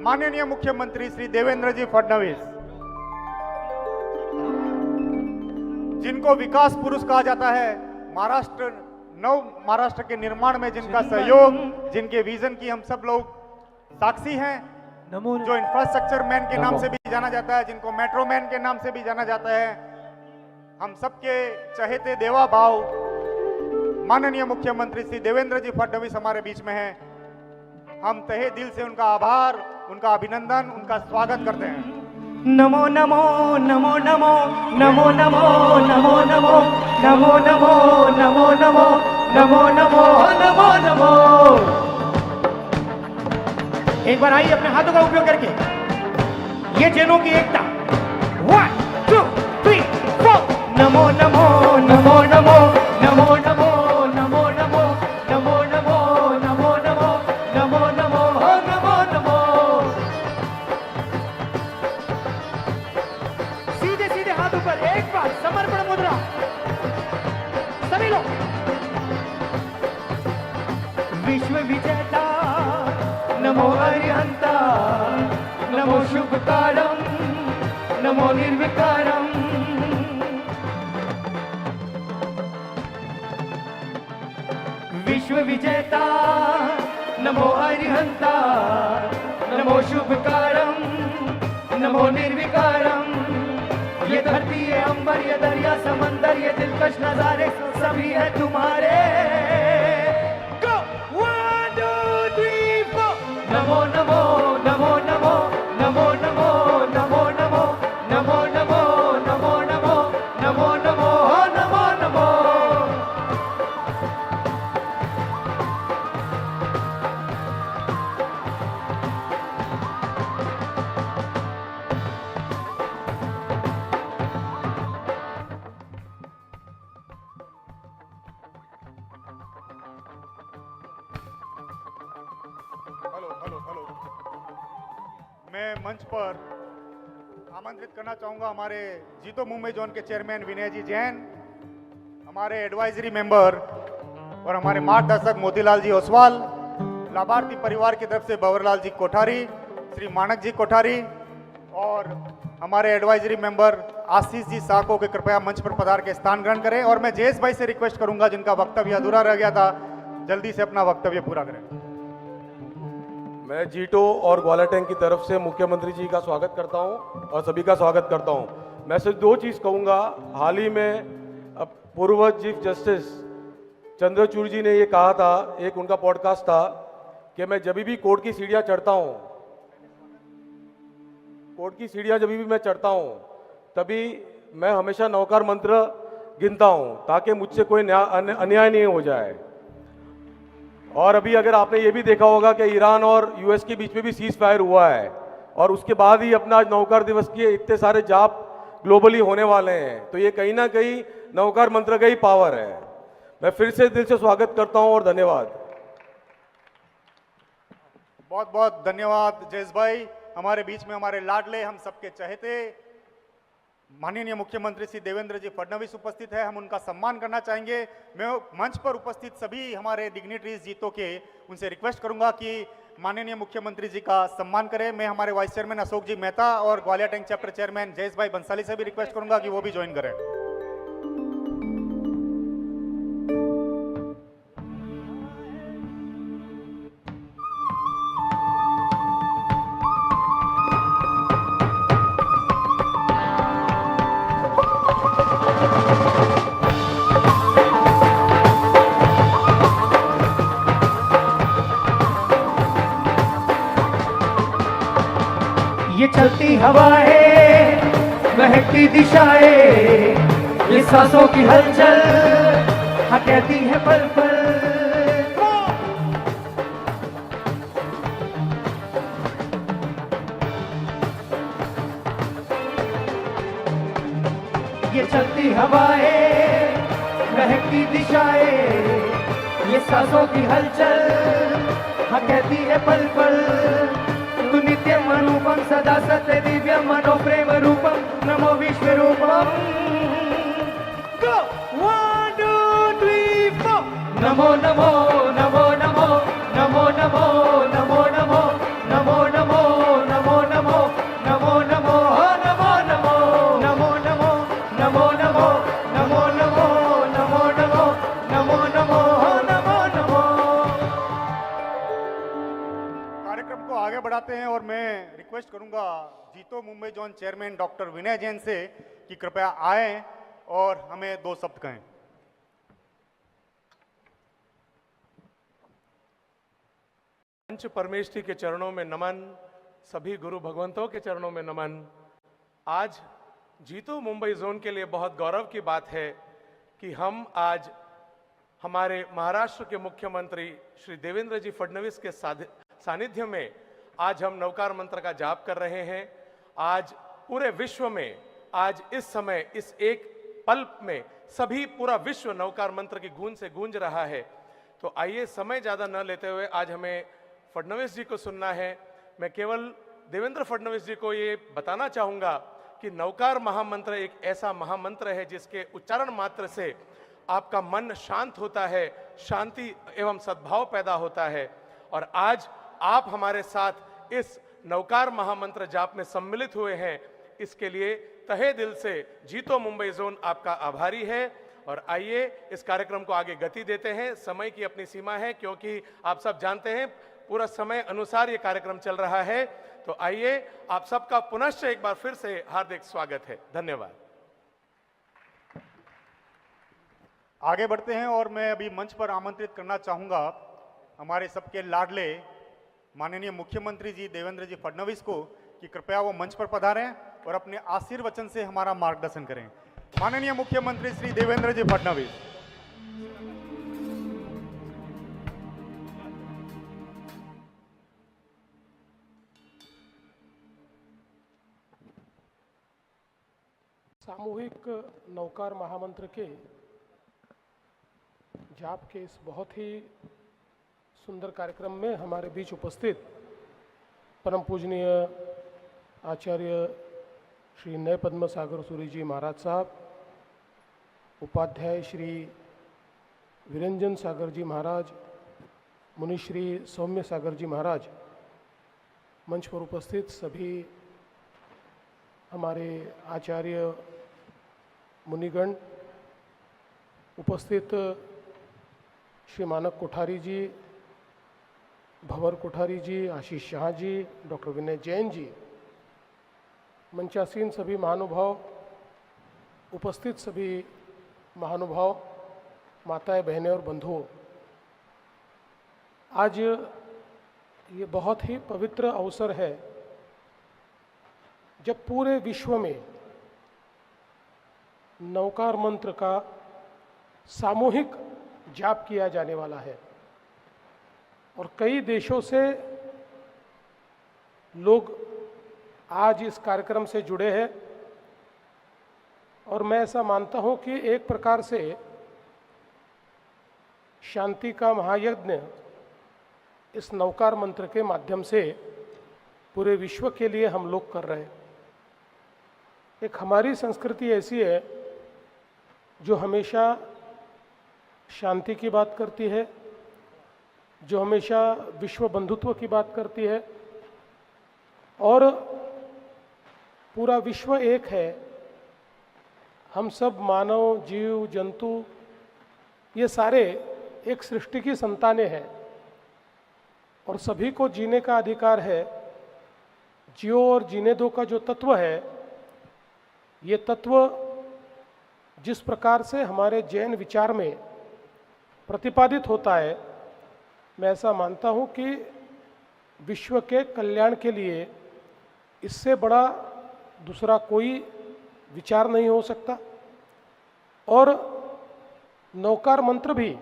माननीय मुख्यमंत्री श्री देवेंद्र जी फडणवीस, जिनको विकास पुरुष कहा जाता है, महाराष्ट्र के निर्माण में जिनका सहयोग, जिनके विजन की हम सब लोग साक्षी हैं, जो इंफ्रास्ट्रक्चर मैन के नाम से भी जाना जाता है, जिनको मेट्रो मैन के नाम से भी जाना जाता है, हम सबके चहेते देवा भाव माननीय मुख्यमंत्री श्री देवेंद्र जी फडणवीस हमारे बीच में हैं। हम तहे दिल से उनका आभार, उनका अभिनंदन, उनका स्वागत करते हैं। नमो नमो नमो नमो नमो नमो नमो नमो नमो नमो नमो नमो नमो नमो नमो नमो। एक बार आइए अपने हाथों का उपयोग करके ये जैनों की एकता। 1 2 3 4। नमो नमो नमो नमो नमो नमो नमो नमो नमो नमो नमो नमो नमो नमो नमो नमो। सीधे सीधे हाथ ऊपर, एक बार समर्पण मुद्रा सभी लोग। विश्व विजेता नमो अरिहंता, नमो शुभकारम, नमो निर्विकारम। विश्व विजेता नमो अरिहंता, नमो शुभकारम, नमो निर्विकारम। ये धरती ये अंबर ये दरिया समंदर ये दिलकश नजारे सभी है तुम्हारे। Go! 1 2 3 4। नमो नमो नमो नमो नमो नमो नमो नमो नमो नमो नमो नमो नमो नमो नमो नमो। हेलो। मैं मंच पर आमंत्रित करना चाहूंगा हमारे जीतो मुंबई जोन के चेयरमैन विनय जी जैन, हमारे एडवाइजरी मेंबर और हमारे मार्गदर्शक मोतीलाल जी ओसवाल, लाभार्थी परिवार की तरफ से भंवरलाल जी कोठारी, श्री मानक जी कोठारी और हमारे एडवाइजरी मेंबर आशीष जी शाह को कृपया मंच पर पधार के स्थान ग्रहण करें। और मैं जयेश भाई से रिक्वेस्ट करूंगा, जिनका वक्तव्य अधूरा रह गया था, जल्दी से अपना वक्तव्य पूरा करें। मैं जीटो और ग्वालियर टैंक की तरफ से मुख्यमंत्री जी का स्वागत करता हूं और सभी का स्वागत करता हूं। मैं सिर्फ 2 चीज़ कहूंगा। हाल ही में पूर्व चीफ जस्टिस चंद्रचूड़ जी ने ये कहा था, एक उनका पॉडकास्ट था कि मैं जब भी कोर्ट की सीढ़ियां चढ़ता हूं, जब भी मैं चढ़ता हूं, तभी मैं हमेशा नौकार मंत्र गिनता हूं ताकि मुझसे कोई अन्याय नहीं हो जाए। और अभी अगर आपने ये भी देखा होगा कि ईरान और यूएस के बीच में भी सीज फायर हुआ है और उसके बाद ही अपना आज नौकार दिवस के इतने सारे जाप ग्लोबली होने वाले हैं, तो ये कहीं ना कहीं नौकार मंत्र का ही पावर है। मैं फिर से दिल से स्वागत करता हूं और धन्यवाद। बहुत बहुत धन्यवाद जयेश भाई। हमारे बीच में हमारे लाडले, हम सबके चहेते माननीय मुख्यमंत्री श्री देवेंद्र जी फडणवीस उपस्थित है। हम उनका सम्मान करना चाहेंगे। मैं मंच पर उपस्थित सभी हमारे डिग्निटरीज जीतो के उनसे रिक्वेस्ट करूंगा कि माननीय मुख्यमंत्री जी का सम्मान करें। मैं हमारे वाइस चेयरमैन अशोक जी मेहता और Gwalior tank chapter chairman Jayesh भाई बंसाली से भी रिक्वेस्ट करूंगा कि वो भी ज्वाइन करें। ये चलती हवाएं, बहती दिशाएं, ये सांसों की हलचल हाँ कहती है पल पल। ये चलती हवाएं, बहती दिशाएं, ये सांसों की हलचल हाँ कहती है पल पल। तु नित्यम अनुपम सदा सत्य दिव्यम मनो प्रेम रूपम नमो विश्व रूपम। Go! 1 2 3 4। नमो नमो नमो नमो नमो नमो नमो नमो नमो नमो कार्यक्रम को आगे बढ़ाते हैं और मैं रिक्वेस्ट करूंगा जीतो मुंबई जोन चेयरमैन डॉक्टर विनय जैन से कि कृपया आए और हमें 2 शब्द कहें। पंच परमेष्ठी के चरणों में नमन, सभी गुरु भगवंतों के चरणों में नमन। आज जीतो मुंबई जोन के लिए बहुत गौरव की बात है कि हम आज हमारे महाराष्ट्र के मुख्यमंत्री श्री देवेंद्र जी फडणवीस के सानिध्य में आज हम नवकार मंत्र का जाप कर रहे हैं। आज पूरे विश्व में आज इस समय इस एक पल में सभी पूरा विश्व नवकार मंत्र की गूंज से गूंज रहा है। तो आइए समय ज्यादा न लेते हुए आज हमें फडणवीस जी को सुनना है। मैं केवल देवेंद्र फडणवीस जी को ये बताना चाहूंगा कि नवकार महामंत्र एक ऐसा महामंत्र है जिसके उच्चारण मात्र से आपका मन शांत होता है, शांति एवं सद्भाव पैदा होता है। और आज आप हमारे साथ इस नवकार महामंत्र जाप में सम्मिलित हुए हैं, इसके लिए तहे दिल से जीतो मुंबई जोन आपका आभारी है। और आइए इस कार्यक्रम को आगे गति देते हैं। समय की अपनी सीमा है क्योंकि आप सब जानते हैं पूरा समय अनुसार ये कार्यक्रम चल रहा है। तो आइए आप सबका पुनश्च एक बार फिर से हार्दिक स्वागत है। धन्यवाद। आगे बढ़ते हैं और मैं अभी मंच पर आमंत्रित करना चाहूंगा हमारे सबके लाडले माननीय मुख्यमंत्री जी देवेंद्र जी फडणवीस को कि कृपया वो मंच पर पधारें और अपने आशीर्वचन से हमारा मार्गदर्शन करें। माननीय मुख्यमंत्री श्री देवेंद्र जी फडणवीस। सामूहिक नवकार महामंत्र के जाप के इस बहुत ही सुंदर कार्यक्रम में हमारे बीच उपस्थित परम पूजनीय आचार्य श्री नय पद्म सागर सूरी जी महाराज साहब, उपाध्याय श्री विरंजन सागर जी महाराज, मुनिश्री सौम्य सागर जी महाराज, मंच पर उपस्थित सभी हमारे आचार्य मुनिगण, उपस्थित श्री मानक कोठारी जी, भंवर कोठारी जी, आशीष शाह जी, डॉक्टर विनय जैन जी, मंचासीन सभी महानुभाव, उपस्थित सभी महानुभाव, माताएं, बहनें और बंधुओं, आज ये बहुत ही पवित्र अवसर है जब पूरे विश्व में नवकार मंत्र का सामूहिक जाप किया जाने वाला है और कई देशों से लोग आज इस कार्यक्रम से जुड़े हैं। और मैं ऐसा मानता हूं कि एक प्रकार से शांति का महायज्ञ इस नवकार मंत्र के माध्यम से पूरे विश्व के लिए हम लोग कर रहे हैं। एक हमारी संस्कृति ऐसी है जो हमेशा शांति की बात करती है, जो हमेशा विश्व बंधुत्व की बात करती है और पूरा विश्व एक है। हम सब मानव, जीव, जंतु ये सारे एक सृष्टि की संतानें हैं और सभी को जीने का अधिकार है। जियो और जीने दो का जो तत्व है, ये तत्व जिस प्रकार से हमारे जैन विचार में प्रतिपादित होता है, मैं ऐसा मानता हूँ कि विश्व के कल्याण के लिए इससे बड़ा दूसरा कोई विचार नहीं हो सकता। और नवकार मंत्र भी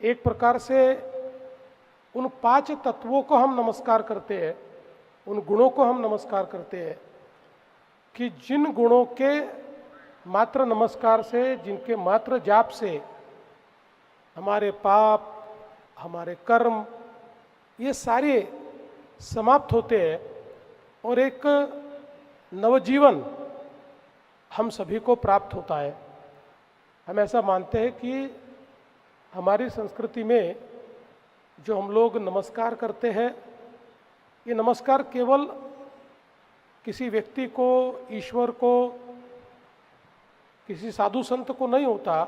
एक प्रकार से उन 5 तत्वों को हम नमस्कार करते हैं, उन गुणों को हम नमस्कार करते हैं कि जिन गुणों के मात्र नमस्कार से, जिनके मात्र जाप से हमारे पाप, हमारे कर्म ये सारे समाप्त होते हैं और एक नवजीवन हम सभी को प्राप्त होता है। हम ऐसा मानते हैं कि हमारी संस्कृति में जो हम लोग नमस्कार करते हैं, ये नमस्कार केवल किसी व्यक्ति को, ईश्वर को, किसी साधु संत को नहीं होता,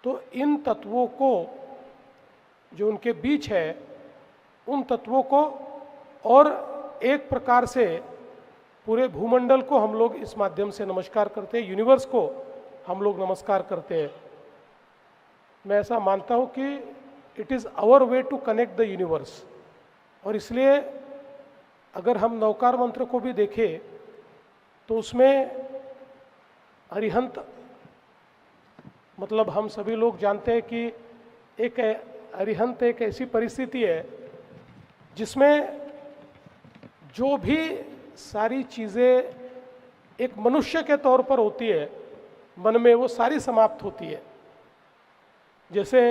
तो इन तत्वों को जो उनके बीच है उन तत्वों को और एक प्रकार से पूरे भूमंडल को हम लोग इस माध्यम से नमस्कार करते हैं, यूनिवर्स को हम लोग नमस्कार करते हैं। मैं ऐसा मानता हूँ कि it is our way to connect the universe. और इसलिए अगर हम नवकार मंत्र को भी देखें तो उसमें अरिहंत, मतलब हम सभी लोग जानते हैं कि एक अरिहंत एक ऐसी परिस्थिति है जिसमें जो भी सारी चीज़ें एक मनुष्य के तौर पर होती है मन में, वो सारी समाप्त होती है। जैसे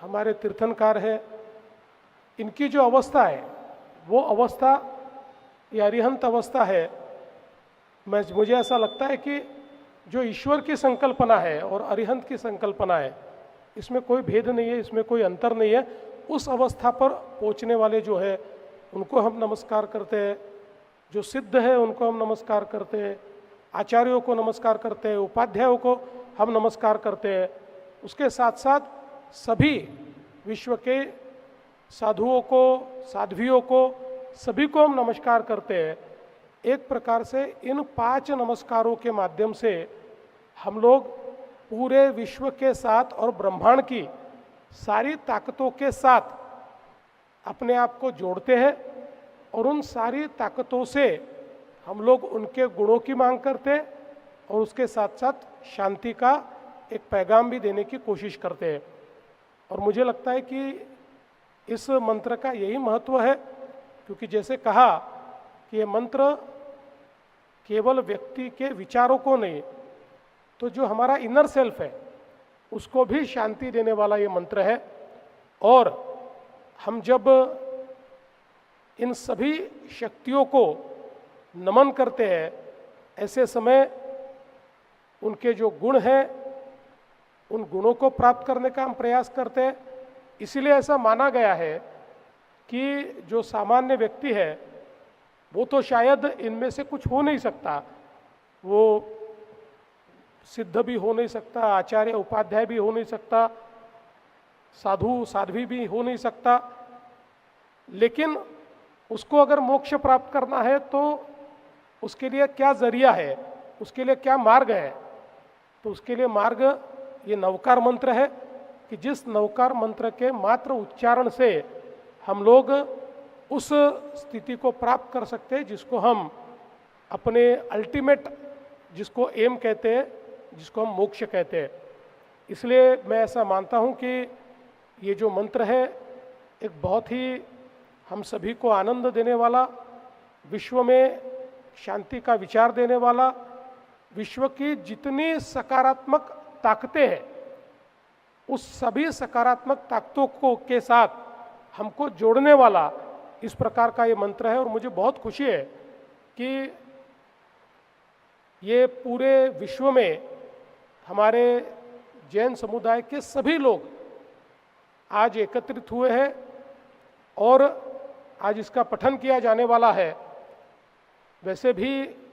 हमारे तीर्थंकार है, इनकी जो अवस्था है वो अवस्था, ये अरिहंत अवस्था है। मुझे ऐसा लगता है कि जो ईश्वर की संकल्पना है और अरिहंत की संकल्पना है, इसमें कोई भेद नहीं है, इसमें कोई अंतर नहीं है। उस अवस्था पर पहुंचने वाले जो है उनको हम नमस्कार करते हैं, जो सिद्ध है उनको हम नमस्कार करते हैं, आचार्यों को नमस्कार करते हैं, उपाध्यायों को हम नमस्कार करते हैं। उसके साथ साथ सभी विश्व के साधुओं को, साध्वियों को, सभी को हम नमस्कार करते हैं। एक प्रकार से इन 5 नमस्कारों के माध्यम से हम लोग पूरे विश्व के साथ और ब्रह्मांड की सारी ताकतों के साथ अपने आप को जोड़ते हैं और उन सारी ताकतों से हम लोग उनके गुणों की मांग करते हैं और उसके साथ साथ शांति का एक पैगाम भी देने की कोशिश करते हैं। और मुझे लगता है कि इस मंत्र का यही महत्व है, क्योंकि जैसे कहा कि ये मंत्र केवल व्यक्ति के विचारों को नहीं, तो जो हमारा इनर सेल्फ है उसको भी शांति देने वाला ये मंत्र है। और हम जब इन सभी शक्तियों को नमन करते हैं, ऐसे समय उनके जो गुण हैं उन गुणों को प्राप्त करने का हम प्रयास करते हैं। इसीलिए ऐसा माना गया है कि जो सामान्य व्यक्ति है वो तो शायद इनमें से कुछ हो नहीं सकता, वो सिद्ध भी हो नहीं सकता, आचार्य उपाध्याय भी हो नहीं सकता, साधु साध्वी भी हो नहीं सकता, लेकिन उसको अगर मोक्ष प्राप्त करना है तो उसके लिए क्या जरिया है, उसके लिए क्या मार्ग है? तो उसके लिए मार्ग ये नवकार मंत्र है कि जिस नवकार मंत्र के मात्र उच्चारण से हम लोग उस स्थिति को प्राप्त कर सकते हैं जिसको हम अपने अल्टीमेट, जिसको एम कहते हैं, जिसको हम मोक्ष कहते हैं। इसलिए मैं ऐसा मानता हूँ कि ये जो मंत्र है एक बहुत ही हम सभी को आनंद देने वाला, विश्व में शांति का विचार देने वाला, विश्व की जितनी सकारात्मक ताकतें हैं उस सभी सकारात्मक ताकतों को के साथ हमको जोड़ने वाला इस प्रकार का ये मंत्र है। और मुझे बहुत खुशी है कि ये पूरे विश्व में हमारे जैन समुदाय के सभी लोग आज एकत्रित हुए हैं और आज इसका पठन किया जाने वाला है। वैसे भी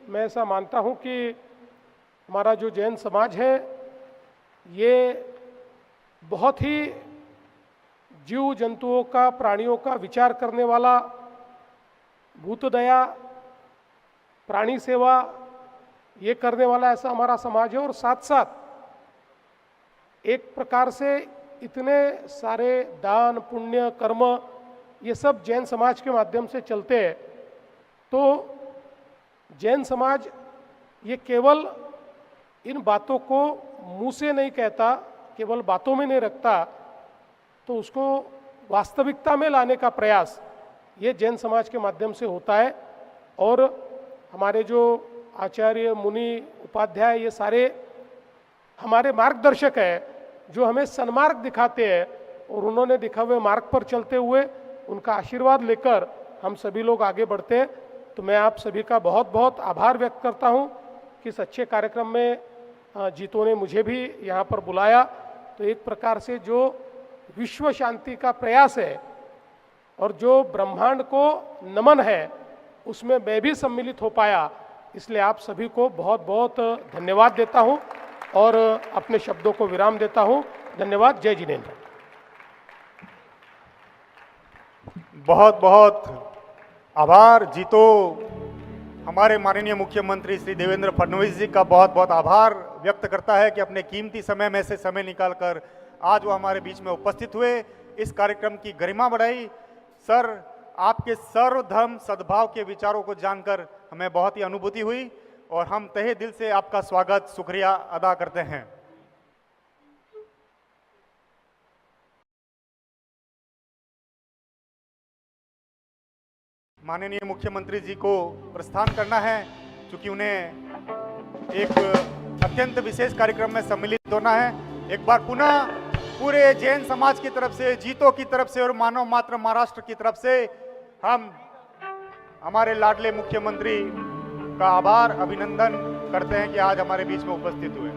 मैं ऐसा मानता हूँ कि हमारा जो जैन समाज है ये बहुत ही जीव जंतुओं का, प्राणियों का विचार करने वाला, भूत दया, प्राणी सेवा ये करने वाला ऐसा हमारा समाज है। और साथ साथ एक प्रकार से इतने सारे दान पुण्य कर्म ये सब जैन समाज के माध्यम से चलते हैं। तो जैन समाज ये केवल इन बातों को मुंह से नहीं कहता, केवल बातों में नहीं रखता, तो उसको वास्तविकता में लाने का प्रयास ये जैन समाज के माध्यम से होता है। और हमारे जो आचार्य, मुनि, उपाध्याय ये सारे हमारे मार्गदर्शक हैं जो हमें सन्मार्ग दिखाते हैं और उन्होंने दिखा हुए मार्ग पर चलते हुए उनका आशीर्वाद लेकर हम सभी लोग आगे बढ़ते हैं। तो मैं आप सभी का बहुत बहुत आभार व्यक्त करता हूं कि इस अच्छे कार्यक्रम में जीतों ने मुझे भी यहाँ पर बुलाया। तो एक प्रकार से जो विश्व शांति का प्रयास है और जो ब्रह्मांड को नमन है उसमें मैं भी सम्मिलित हो पाया, इसलिए आप सभी को बहुत बहुत धन्यवाद देता हूं और अपने शब्दों को विराम देता हूं। धन्यवाद। जय जिनेन्द्र। बहुत बहुत आभार जीतो। हमारे माननीय मुख्यमंत्री श्री देवेंद्र फडणवीस जी का बहुत बहुत आभार व्यक्त करता है कि अपने कीमती समय में से समय निकालकर आज वो हमारे बीच में उपस्थित हुए, इस कार्यक्रम की गरिमा बढ़ाई। सर, आपके सर्वधर्म सद्भाव के विचारों को जानकर हमें बहुत ही अनुभूति हुई और हम तहे दिल से आपका स्वागत शुक्रिया अदा करते हैं। माननीय मुख्यमंत्री जी को प्रस्थान करना है, क्योंकि उन्हें एक अत्यंत विशेष कार्यक्रम में सम्मिलित होना है। एक बार पुनः पूरे जैन समाज की तरफ से, जीतो की तरफ से और मानव मात्र महाराष्ट्र की तरफ से हम हमारे लाडले मुख्यमंत्री का आभार, अभिनंदन करते हैं कि आज हमारे बीच में उपस्थित हुए।